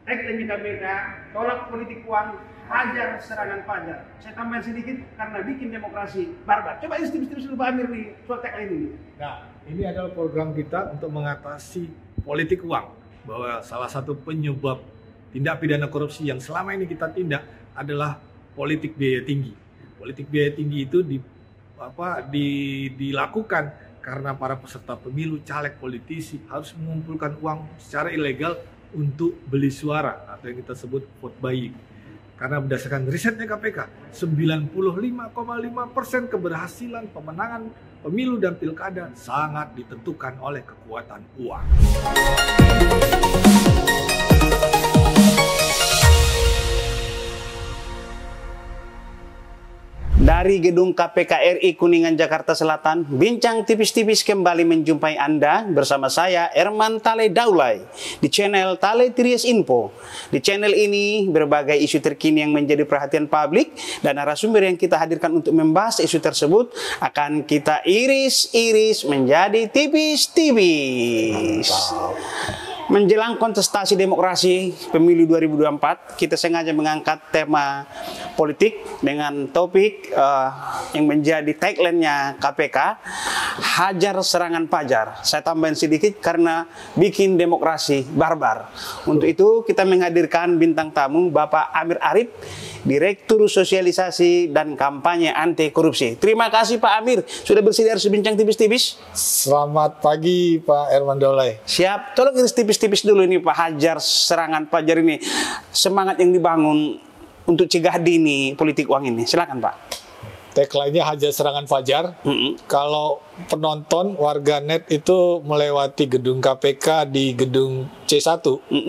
tagline KPK, tolak politik uang, hajar serangan pajar. Saya tambahin sedikit, karena bikin demokrasi barbar. Coba istilah dulu Pak Amir nih, soal tagline ini. Nah, ini adalah program kita untuk mengatasi politik uang. Bahwa salah satu penyebab tindak pidana korupsi yang selama ini kita tindak adalah politik biaya tinggi. Politik biaya tinggi itu dilakukan karena para peserta pemilu, caleg, politisi harus mengumpulkan uang secara ilegal untuk beli suara atau yang kita sebut vote buying. Karena berdasarkan risetnya KPK, 95,5% keberhasilan pemenangan pemilu dan pilkada sangat ditentukan oleh kekuatan uang. Dari gedung KPK RI Kuningan, Jakarta Selatan, bincang tipis-tipis kembali menjumpai Anda bersama saya, Erman Tale Daulay, di channel Tale Tries Info. Di channel ini, berbagai isu terkini yang menjadi perhatian publik dan narasumber yang kita hadirkan untuk membahas isu tersebut akan kita iris-iris menjadi tipis-tipis. Menjelang kontestasi demokrasi pemilu 2024, kita sengaja mengangkat tema politik dengan topik yang menjadi tagline-nya KPK, hajar serangan pajar. Saya tambahin sedikit karena bikin demokrasi barbar. Untuk itu kita menghadirkan bintang tamu Bapak Amir Arif, Direktur Sosialisasi dan Kampanye Anti Korupsi. Terima kasih Pak Amir sudah bersedia berbincang tipis-tipis. Selamat pagi Pak Erman Daulay. Siap, tolong iris tipis-tipis dulu ini Pak, hajar serangan pajar ini. Semangat yang dibangun untuk cegah dini politik uang ini. Silakan Pak. Tagline-nya hajar serangan fajar. Kalau penonton warganet itu melewati gedung KPK di gedung C1,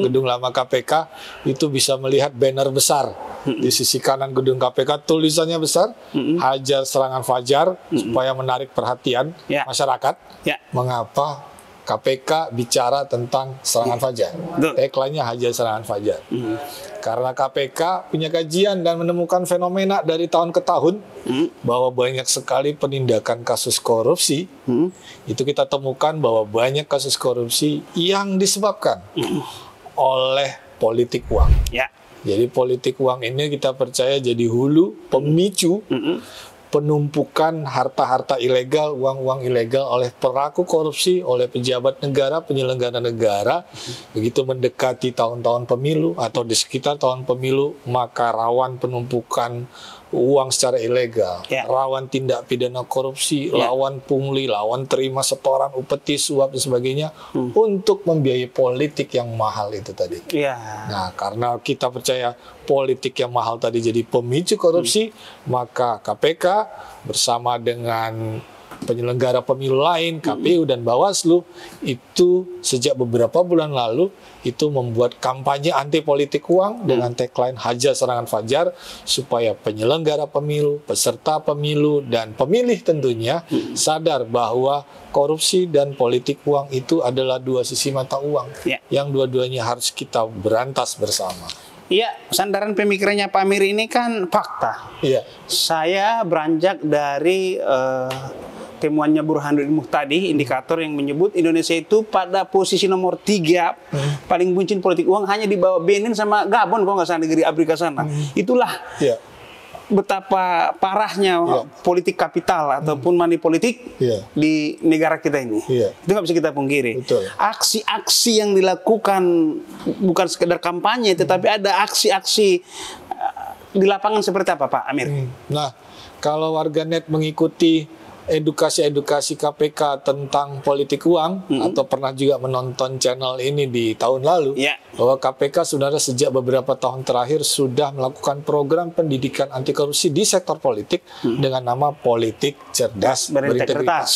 gedung lama KPK, itu bisa melihat banner besar di sisi kanan gedung KPK, tulisannya besar, hajar serangan fajar, supaya menarik perhatian masyarakat. Mengapa KPK bicara tentang serangan fajar? Tagline-nya hajar serangan fajar. Karena KPK punya kajian dan menemukan fenomena dari tahun ke tahun bahwa banyak sekali penindakan kasus korupsi. Itu kita temukan bahwa banyak kasus korupsi yang disebabkan oleh politik uang. Jadi politik uang ini kita percaya jadi hulu pemicu penumpukan harta-harta ilegal, uang-uang ilegal oleh pelaku korupsi, oleh pejabat negara, penyelenggara negara. Begitu mendekati tahun-tahun pemilu atau di sekitar tahun pemilu, maka rawan penumpukan uang secara ilegal, rawan tindak pidana korupsi, lawan pungli, lawan terima setoran, upeti, suap, dan sebagainya untuk membiayai politik yang mahal itu tadi. Nah, karena kita percaya politik yang mahal tadi jadi pemicu korupsi, maka KPK bersama dengan penyelenggara pemilu lain, KPU dan Bawaslu, itu sejak beberapa bulan lalu itu membuat kampanye anti politik uang dengan tagline hajar serangan fajar, supaya penyelenggara pemilu, peserta pemilu, dan pemilih tentunya sadar bahwa korupsi dan politik uang itu adalah dua sisi mata uang yang dua-duanya harus kita berantas bersama. Iya, sandaran pemikirannya Pak Amir ini kan fakta. Saya beranjak dari temuannya Burhanuddin Muhtadi, indikator yang menyebut Indonesia itu pada posisi nomor 3 paling buncin politik uang, hanya di bawah Benin sama Gabon kalau nggak salah, negeri Afrika sana. Itulah betapa parahnya politik kapital ataupun money politik di negara kita ini. Itu nggak bisa kita pungkiri. Aksi-aksi yang dilakukan bukan sekedar kampanye, tetapi ada aksi-aksi di lapangan seperti apa Pak Amir? Nah, kalau warganet mengikuti edukasi KPK tentang politik uang, atau pernah juga menonton channel ini di tahun lalu, bahwa KPK sebenarnya sejak beberapa tahun terakhir sudah melakukan program pendidikan anti korupsi di sektor politik dengan nama Politik Cerdas Berintegritas.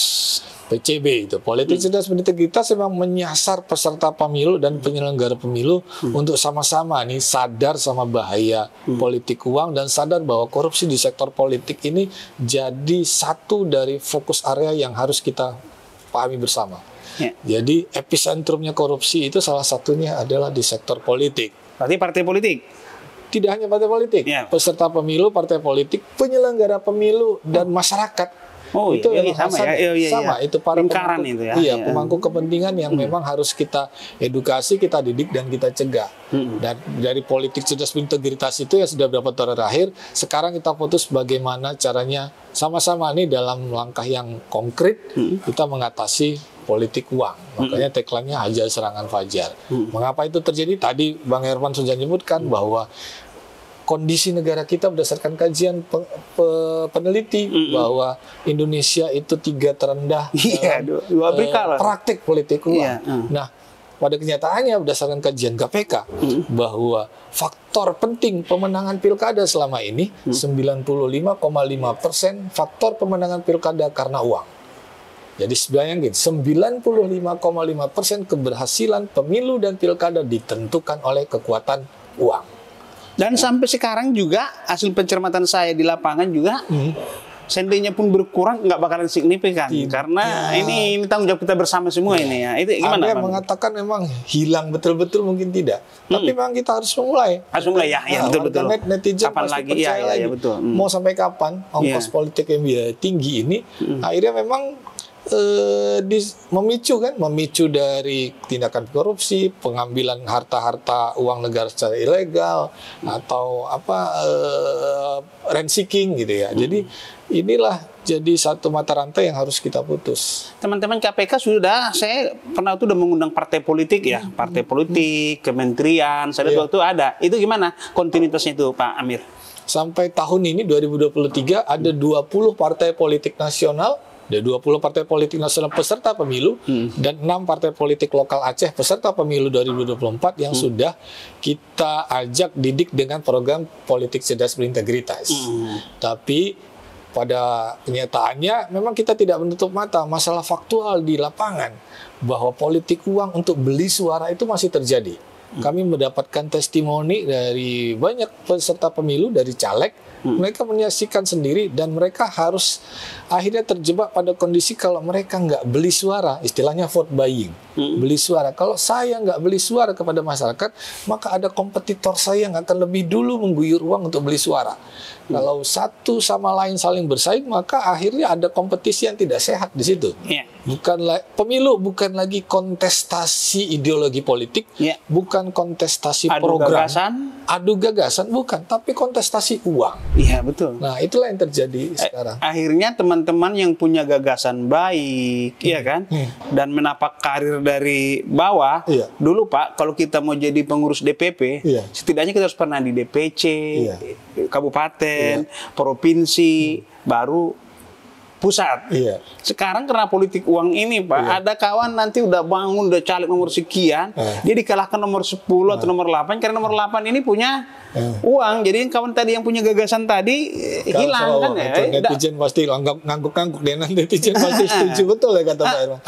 PCB itu, Politik Cerdas Berintegritas, memang menyasar peserta pemilu dan penyelenggara pemilu untuk sama-sama nih sadar sama bahaya politik uang dan sadar bahwa korupsi di sektor politik ini jadi satu dari fokus area yang harus kita pahami bersama. Jadi epicentrumnya korupsi itu salah satunya adalah di sektor politik. Berarti partai politik? Tidak hanya partai politik, peserta pemilu, partai politik, penyelenggara pemilu, dan masyarakat. Oh, itu iya, memang sama ya. Iya, sama itu para lingkaran pemangku, itu ya. iya, pemangku kepentingan yang memang harus kita edukasi, kita didik dan kita cegah. Dan dari politik cerdas berintegritas itu ya sudah beberapa tahun terakhir, sekarang kita putus bagaimana caranya sama-sama nih dalam langkah yang konkret kita mengatasi politik uang. Makanya tagline-nya Hajar Serangan Fajar. Mengapa itu terjadi? Tadi Bang Herman sudah menyebutkan bahwa kondisi negara kita berdasarkan kajian peneliti bahwa Indonesia itu 3 terendah dalam dua Afrika lah. praktik politik uang. Iya, Nah, pada kenyataannya berdasarkan kajian KPK bahwa faktor penting pemenangan pilkada selama ini 95,5% faktor pemenangan pilkada karena uang. Jadi bayangin 95,5% keberhasilan pemilu dan pilkada ditentukan oleh kekuatan uang. Dan sampai sekarang juga hasil pencermatan saya di lapangan juga seandainya pun berkurang nggak bakalan signifikan karena ini tanggung jawab kita bersama semua ini ya. Itu gimana? Ada yang mengatakan memang hilang betul-betul mungkin tidak. Tapi memang kita harus memulai. Harus mulai ya, betul-betul. Netizen Kapan pasti lagi? percaya Iya, lagi. betul. Mau sampai kapan ongkos politik yang tinggi ini akhirnya memang memicu dari tindakan korupsi, pengambilan harta-harta uang negara secara ilegal atau rent seeking gitu ya. Jadi inilah jadi satu mata rantai yang harus kita putus. Teman-teman KPK saya pernah udah mengundang partai politik ya, partai politik, kementerian, saya waktu itu ada. Itu gimana kontinuitasnya itu Pak Amir? Sampai tahun ini 2023 ada 20 partai politik nasional. Ada 20 partai politik nasional peserta pemilu dan 6 partai politik lokal Aceh peserta pemilu 2024 yang sudah kita ajak didik dengan program politik cerdas berintegritas. Tapi pada kenyataannya memang kita tidak menutup mata masalah faktual di lapangan bahwa politik uang untuk beli suara itu masih terjadi. Kami mendapatkan testimoni dari banyak peserta pemilu, dari caleg. Mereka menyaksikan sendiri dan mereka harus akhirnya terjebak pada kondisi kalau mereka nggak beli suara, istilahnya vote buying, beli suara. Kalau saya nggak beli suara kepada masyarakat, maka ada kompetitor saya yang akan lebih dulu mengguyur uang untuk beli suara. Kalau satu sama lain saling bersaing, maka akhirnya ada kompetisi yang tidak sehat di situ. Pemilu bukan lagi kontestasi ideologi politik, bukan kontestasi program, adu gagasan, bukan, tapi kontestasi uang. Iya, betul. Nah, itulah yang terjadi sekarang. Akhirnya teman-teman yang punya gagasan baik, ya kan, dan menapak karir dari bawah, dulu Pak, kalau kita mau jadi pengurus DPP, setidaknya kita harus pernah di DPC, kabupaten, provinsi, baru pusat. Sekarang karena politik uang ini Pak, ada kawan nanti udah bangun, udah caleg nomor sekian, dia dikalahkan nomor 10 atau nomor 8 karena nomor 8 ini punya uang. Jadi kawan tadi yang punya gagasan tadi hilang kan ya. Netizen pasti ngangguk-ngangguk deh, netizen pasti setuju betul ya kata Pak Herman.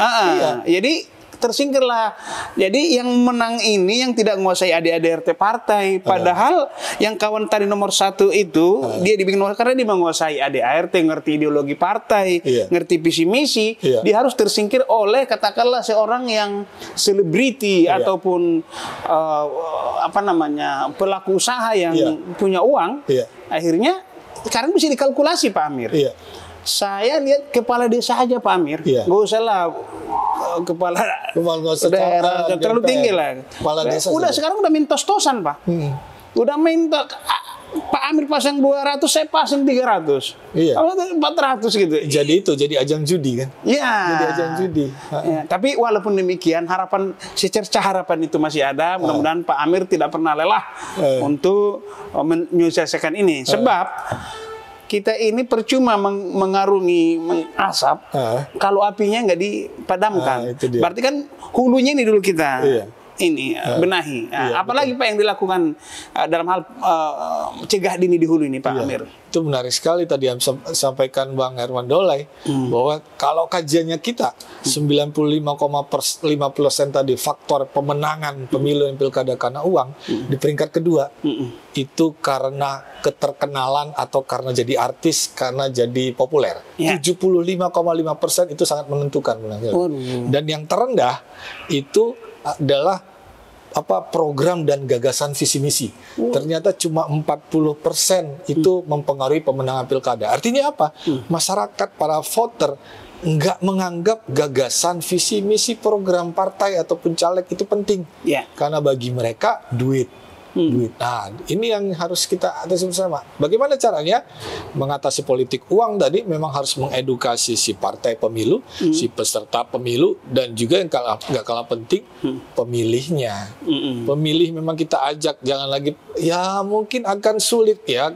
Jadi tersingkirlah. Jadi yang menang ini yang tidak menguasai adik-adik RT partai. Padahal yang kawan tadi nomor 1 itu dia dibikin karena dia menguasai ADART, ngerti ideologi partai, ngerti visi misi. Dia harus tersingkir oleh katakanlah seorang yang selebriti ataupun pelaku usaha yang punya uang. Akhirnya sekarang bisa dikalkulasi Pak Amir. Saya lihat kepala desa aja Pak Amir, nggak usah lah kepala daerah terlalu tinggi lah. Udah sekarang udah main tos-tosan Pak. Udah main Pak Amir pasang 200, saya pasang 300. 400 gitu. Jadi ajang judi kan? Iya. Jadi ajang judi. Tapi walaupun demikian secerca harapan itu masih ada. Mudah-mudahan Pak Amir tidak pernah lelah untuk menyelesaikan ini. Sebab kita ini percuma mengarungi asap kalau apinya nggak dipadamkan. Berarti kan hulunya ini dulu kita benahi. Apalagi Pak yang dilakukan dalam hal cegah dini di hulu ini Pak Amir? Itu menarik sekali tadi yang sampaikan Bang Herman Daulay bahwa kalau kajiannya kita 95,5% tadi faktor pemenangan pemilu dan pilkada karena uang di peringkat kedua itu karena keterkenalan atau karena jadi artis, karena jadi populer. 75,5% itu sangat menentukan. Dan yang terendah itu adalah program dan gagasan visi misi. Ternyata cuma 40% itu mempengaruhi pemenangan pilkada. Artinya apa? Masyarakat, para voter nggak menganggap gagasan visi misi program partai ataupun caleg itu penting. Karena bagi mereka duit. Nah, ini yang harus kita atasi bersama. Bagaimana caranya mengatasi politik uang tadi? Memang harus mengedukasi si partai pemilu, si peserta pemilu, dan juga yang nggak kalah penting pemilihnya. Pemilih memang kita ajak, jangan lagi, ya mungkin akan sulit ya,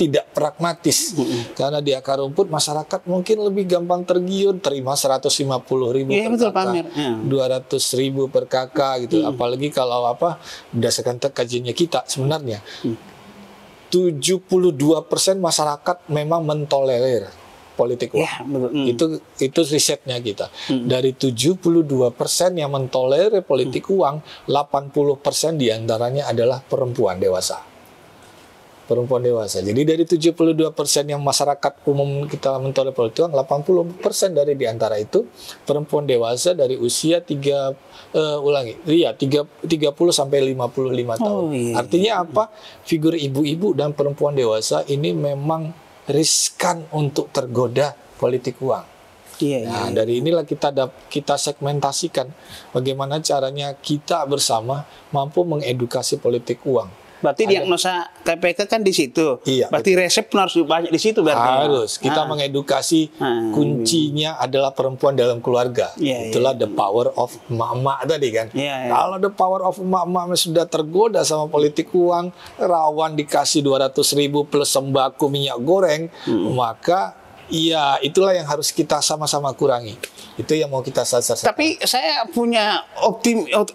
tidak pragmatis. Karena di akar rumput masyarakat mungkin lebih gampang tergiur, terima 150.000 per kakak, 200.000 per kakak gitu. Apalagi kalau berdasarkan kajiannya kita sebenarnya 72% masyarakat memang mentolerir politik uang. Itu risetnya kita. Dari 72% yang mentolerir politik uang, 80% diantaranya adalah perempuan dewasa. Jadi dari 72% yang masyarakat umum kita mentolerir politik uang, 80% dari diantara itu perempuan dewasa dari usia 30 sampai 55 tahun. Artinya apa? Figur ibu-ibu dan perempuan dewasa ini memang riskan untuk tergoda politik uang. Dari inilah kita segmentasikan bagaimana caranya kita bersama mampu mengedukasi politik uang. Berarti diagnosa KPK kan di situ. Berarti resep harus banyak di situ berarti. Harus. Kita mengedukasi, kuncinya adalah perempuan dalam keluarga. Itulah the power of emak-emak tadi kan. Kalau the power of emak-emak sudah tergoda sama politik uang, rawan dikasih 200.000 plus sembako minyak goreng, maka ya itulah yang harus kita sama-sama kurangi. Itu yang mau kita sasar. Tapi saya punya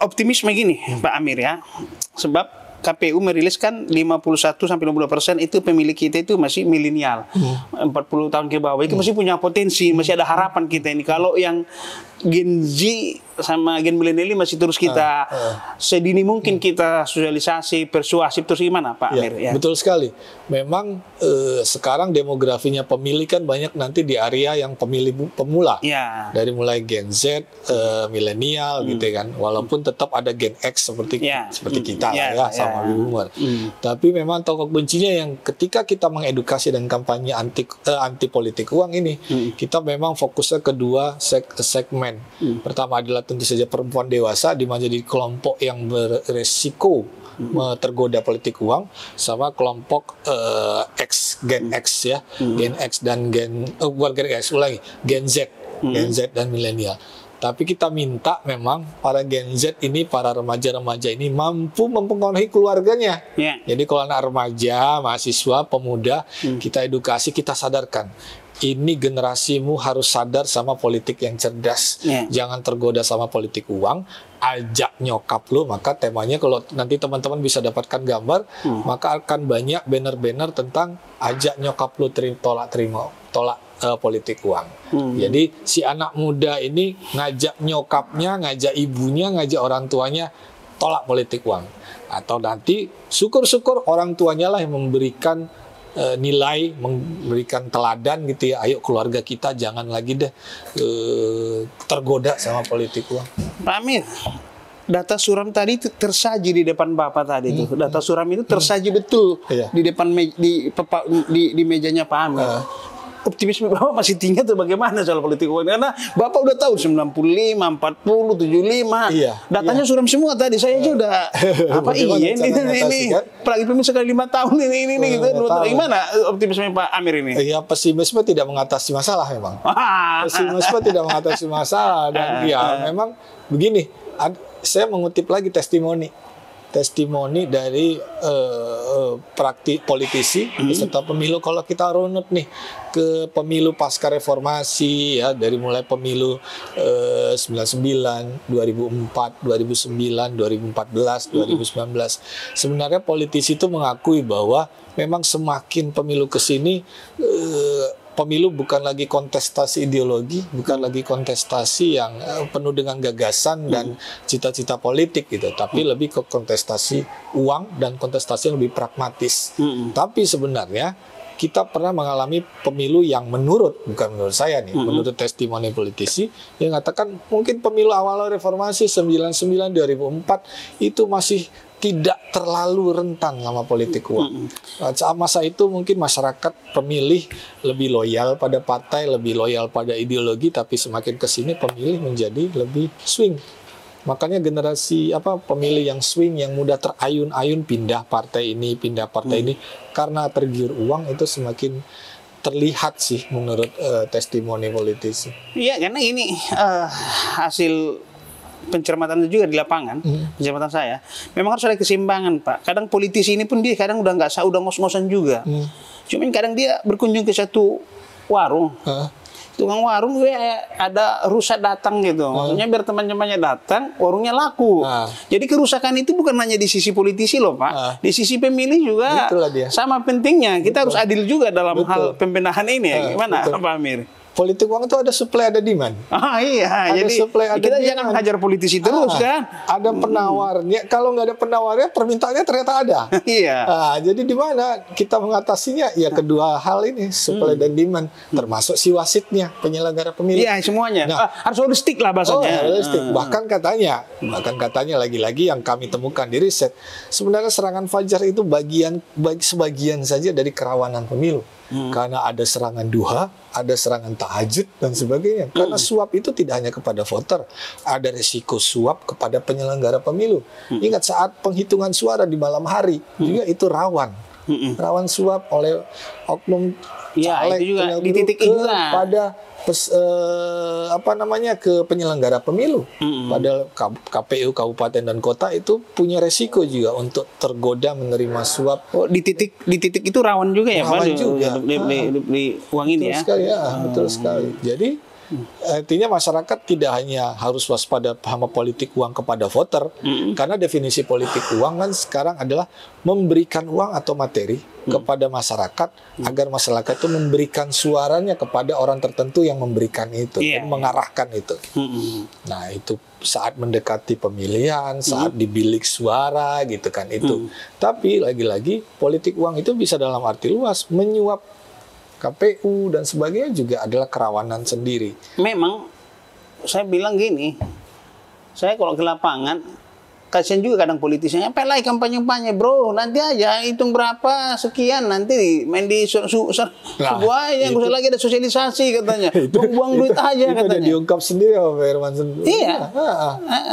optimisme gini, Pak Amir ya. Sebab KPU merilis kan 51-52% itu pemilih kita itu masih milenial, 40 tahun ke bawah itu masih punya potensi, masih ada harapan kita ini. Kalau yang Gen Z sama Gen milenial ini masih terus kita sedini mungkin kita sosialisasi, persuasif terus gimana Pak Amir? Betul sekali. Memang sekarang demografinya pemilih kan banyak nanti di area yang pemilih pemula. Dari mulai Gen Z, milenial gitu kan. Walaupun tetap ada Gen X seperti kita sama umur. Tapi memang tokok kuncinya yang ketika kita mengedukasi dan kampanye anti politik uang ini, kita memang fokusnya ke dua segmen. Pertama adalah tentu saja perempuan dewasa di mana jadi kelompok yang beresiko tergoda politik uang, sama kelompok Gen X ya, Gen X dan Gen Z dan milenial. Tapi kita minta memang para Gen Z ini, para remaja-remaja ini mampu mempengaruhi keluarganya. Jadi kalau anak remaja, mahasiswa, pemuda, kita edukasi, kita sadarkan. Ini generasimu harus sadar sama politik yang cerdas. Jangan tergoda sama politik uang. Ajak nyokap lu. Maka temanya kalau nanti teman-teman bisa dapatkan gambar, maka akan banyak banner-banner tentang ajak nyokap lu tolak politik uang. Jadi si anak muda ini ngajak nyokapnya, ngajak ibunya, ngajak orang tuanya tolak politik uang. Atau nanti syukur-syukur orang tuanya lah yang memberikan nilai, memberikan teladan gitu ya. Ayo keluarga kita jangan lagi deh tergoda sama politik uang. Pak Amir, data suram tadi itu tersaji di depan Bapak tadi itu. Data suram itu tersaji betul di depan di mejanya Pak Amir. Optimisme Bapak masih tinggi atau bagaimana soal politik uang? Karena Bapak udah tahu 95, 40, 75. Datanya suram semua tadi. Saya aja udah ini apalagi pemilu sekali 5 tahun ini gitu. Gimana optimisme Pak Amir ini? Ya, pesimisme tidak mengatasi masalah memang. Pesimisme tidak mengatasi masalah dan memang begini. Saya mengutip lagi testimoni dari politisi peserta pemilu. Kalau kita runut nih ke pemilu pasca reformasi ya, dari mulai pemilu 99, 2004, 2009, 2014, 2019, sebenarnya politisi itu mengakui bahwa memang semakin pemilu ke sini pemilu bukan lagi kontestasi ideologi, bukan lagi kontestasi yang penuh dengan gagasan dan cita-cita politik gitu, tapi lebih ke kontestasi uang dan kontestasi yang lebih pragmatis. Tapi sebenarnya kita pernah mengalami pemilu yang bukan menurut saya nih, menurut testimoni politisi yang mengatakan mungkin pemilu awal reformasi 99 2004 itu masih tidak terlalu rentan sama politik uang. Saat masa itu mungkin masyarakat pemilih lebih loyal pada partai, lebih loyal pada ideologi, tapi semakin kesini pemilih menjadi lebih swing. Makanya generasi pemilih yang swing, yang mudah terayun-ayun pindah partai ini, pindah partai ini, karena tergiur uang itu semakin terlihat sih menurut testimoni politisi. Iya, karena ini hasil pencermatan juga di lapangan, pencermatan saya, memang harus ada keseimbangan, Pak. Kadang politisi ini pun dia kadang udah udah ngos-ngosan juga. Cuman kadang dia berkunjung ke satu warung, tukang warung gue ada rusak datang gitu, maksudnya biar teman-temannya datang, warungnya laku. Jadi kerusakan itu bukan hanya di sisi politisi loh, Pak, di sisi pemilih juga sama pentingnya. Kita harus adil juga dalam hal pembenahan ini. Gimana, Pak Amir? Politik uang itu ada supply, ada demand. Iya, ada jadi supply, ada kita demand. jangan hajar politisi terus kan. Ada penawarnya, kalau nggak ada penawarnya, permintaannya ternyata ada. Iya. Jadi di mana kita mengatasinya? Ya kedua hal ini, supply dan demand, termasuk si wasitnya, penyelenggara pemilu. Iya, semuanya. Harus holistik lah bahasanya. Holistik. Bahkan katanya lagi-lagi yang kami temukan di riset, sebenarnya serangan fajar itu sebagian saja dari kerawanan pemilu. Karena ada serangan duha, ada serangan tahajud dan sebagainya. Karena suap itu tidak hanya kepada voter, ada risiko suap kepada penyelenggara pemilu. Ingat saat penghitungan suara di malam hari juga itu rawan suap oleh oknum caleg di titik juga pada ke penyelenggara pemilu. Padahal KPU kabupaten dan kota itu punya resiko juga untuk tergoda menerima suap. Di titik itu rawan juga ya, Pak? Di uang ini ya. Betul sekali. Jadi artinya masyarakat tidak hanya harus waspada sama politik uang kepada voter, karena definisi politik uang kan sekarang adalah memberikan uang atau materi kepada masyarakat agar masyarakat itu memberikan suaranya kepada orang tertentu yang memberikan itu, dan mengarahkan itu. Nah itu saat mendekati pemilihan, saat di bilik suara gitu kan itu. Tapi lagi-lagi politik uang itu bisa dalam arti luas menyuap KPU dan sebagainya juga adalah kerawanan sendiri. Memang saya bilang gini, saya kalau ke lapangan kasihan juga kadang politisnya, pelai kampanye-kampanye bro, nanti aja hitung berapa sekian, nanti main di sebuah yang usah lagi ada sosialisasi katanya, buang duit aja itu katanya. Udah diungkap sendiri sama Pak Herman. Iya.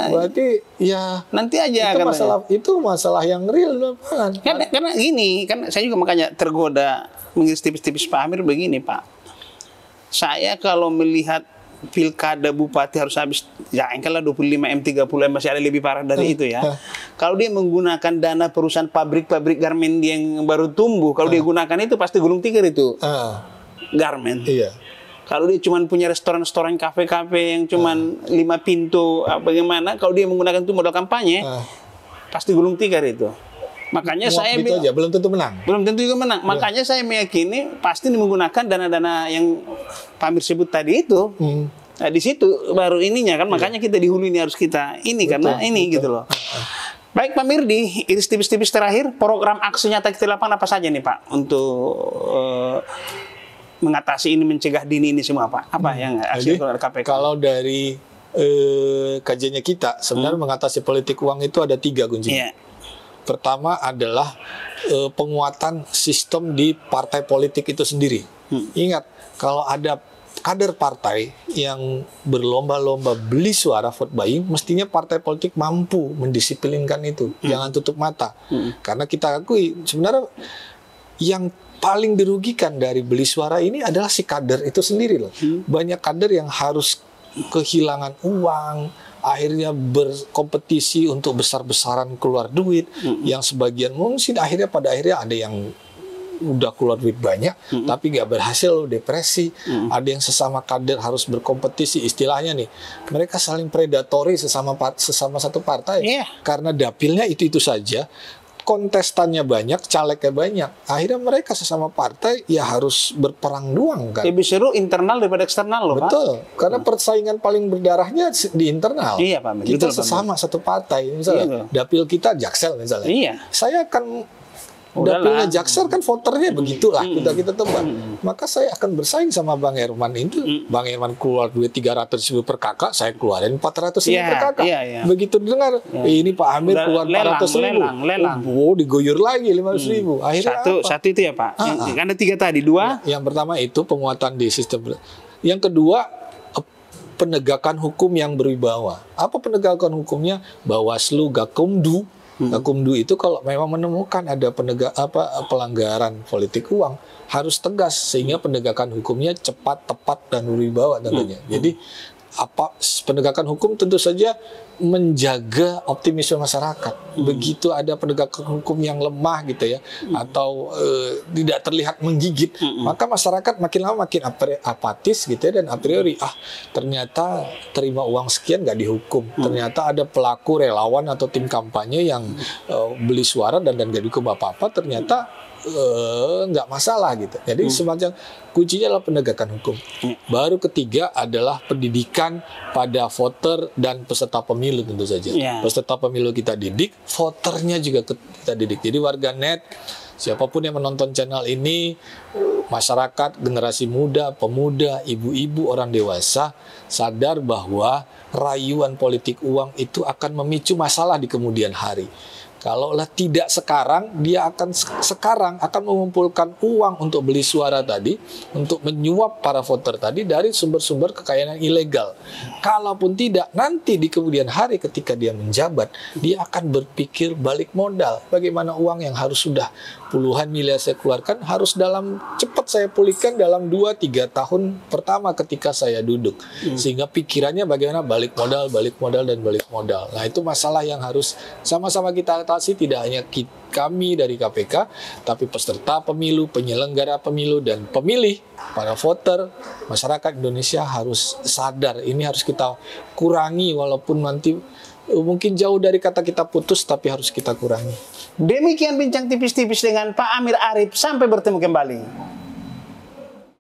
Berarti ya nanti aja itu masalah yang real kan. Karena gini, kan saya juga makanya tergoda mengiris tipis-tipis Pak Amir begini, Pak. Saya kalau melihat pilkada bupati harus habis ya engkau lah 25M 30M, masih ada lebih parah dari itu ya. Kalau dia menggunakan dana perusahaan pabrik garmen yang baru tumbuh, kalau dia gunakan itu pasti gulung tikar itu garmen. Iya. Kalau dia cuma punya restoran-restoran, kafe-kafe yang cuma 5 pintu, bagaimana? Kalau dia menggunakan itu modal kampanye, pasti gulung tikar itu. Makanya saya itu aja belum tentu menang. Belum tentu juga menang. Makanya saya meyakini pasti menggunakan dana-dana yang Pak Amir sebut tadi itu. Nah, di situ baru ininya kan. Makanya kita di hulu ini harus kita karena ini gitu loh. Baik Pak Amir, di iris tipis-tipis terakhir, program aksi nyata kita lapangan apa saja nih Pak untuk mengatasi ini, mencegah dini ini semua Pak? Apa yang aksi KPK? Kalau dari kajiannya kita sebenarnya mengatasi politik uang itu ada 3 kuncinya. Pertama adalah penguatan sistem di partai politik itu sendiri. Ingat, kalau ada kader partai yang berlomba-lomba beli suara vote buying, mestinya partai politik mampu mendisiplinkan itu. Jangan tutup mata. Karena kita akui, sebenarnya yang paling dirugikan dari beli suara ini adalah si kader itu sendiri loh. Banyak kader yang harus kehilangan uang, akhirnya berkompetisi untuk besar-besaran keluar duit, yang sebagian mungkin pada akhirnya ada yang udah keluar duit banyak, tapi nggak berhasil, depresi. Ada yang sesama kader harus berkompetisi, istilahnya nih, mereka saling predatori sesama satu partai, karena dapilnya itu saja. Kontestannya banyak, calegnya banyak. Akhirnya mereka sesama partai ya harus berperang doang kan. Lebih seru internal daripada eksternal loh Pak. Betul, karena persaingan paling berdarahnya di internal. Iya Pak. Kita sesama satu partai, misalnya dapil kita Jaksel misalnya. Iya. Saya akan Dapilnya Jaksel kan voternya begitulah, kita tebak. Maka saya akan bersaing sama Bang Herman itu. Bang Herman keluar duit 300.000 per kakak, saya keluarin 400.000 per kakak. Begitu dengar, ini Pak Amir keluar 400.000. Lelang. Oh, diguyur lagi 500.000. Akhirnya satu itu ya Pak. Ada 3 tadi, 2. Yang pertama itu penguatan di sistem. Yang kedua, penegakan hukum yang berwibawa. Apa penegakan hukumnya? Bawaslu, Gakumdu. Gakumdu itu kalau memang menemukan ada pelanggaran politik uang, harus tegas sehingga penegakan hukumnya cepat, tepat, dan berwibawa tentunya. Jadi penegakan hukum tentu saja menjaga optimisme masyarakat. Begitu ada penegakan hukum yang lemah gitu ya, atau tidak terlihat menggigit, maka masyarakat makin lama makin apatis gitu ya, dan a priori ternyata terima uang sekian nggak dihukum. Ternyata ada pelaku relawan atau tim kampanye yang beli suara dan nggak dihukum apa-apa, ternyata nggak masalah gitu. Jadi semacam kuncinya adalah penegakan hukum. Baru ketiga adalah pendidikan pada voter dan peserta pemilu tentu saja. Peserta pemilu kita didik, voternya juga kita didik. Jadi warga net, siapapun yang menonton channel ini, masyarakat, generasi muda, pemuda, ibu-ibu, orang dewasa, sadar bahwa rayuan politik uang itu akan memicu masalah di kemudian hari. Kalaulah tidak sekarang, dia akan mengumpulkan uang untuk beli suara tadi, untuk menyuap para voter tadi dari sumber-sumber kekayaan ilegal. Kalaupun tidak, nanti di kemudian hari ketika dia menjabat, dia akan berpikir balik modal. Bagaimana uang yang harus sudah puluhan miliar saya keluarkan, harus cepat saya pulihkan dalam 2-3 tahun pertama ketika saya duduk. Sehingga pikirannya bagaimana balik modal, dan balik modal. Nah, itu masalah yang harus sama-sama kita atasi, tidak hanya kami dari KPK, tapi peserta pemilu, penyelenggara pemilu, dan pemilih, para voter, masyarakat Indonesia harus sadar. Ini harus kita kurangi, walaupun nanti mungkin jauh dari kata kita putus, tapi harus kita kurangi. Demikian bincang tipis-tipis dengan Pak Amir Arif. Sampai bertemu kembali.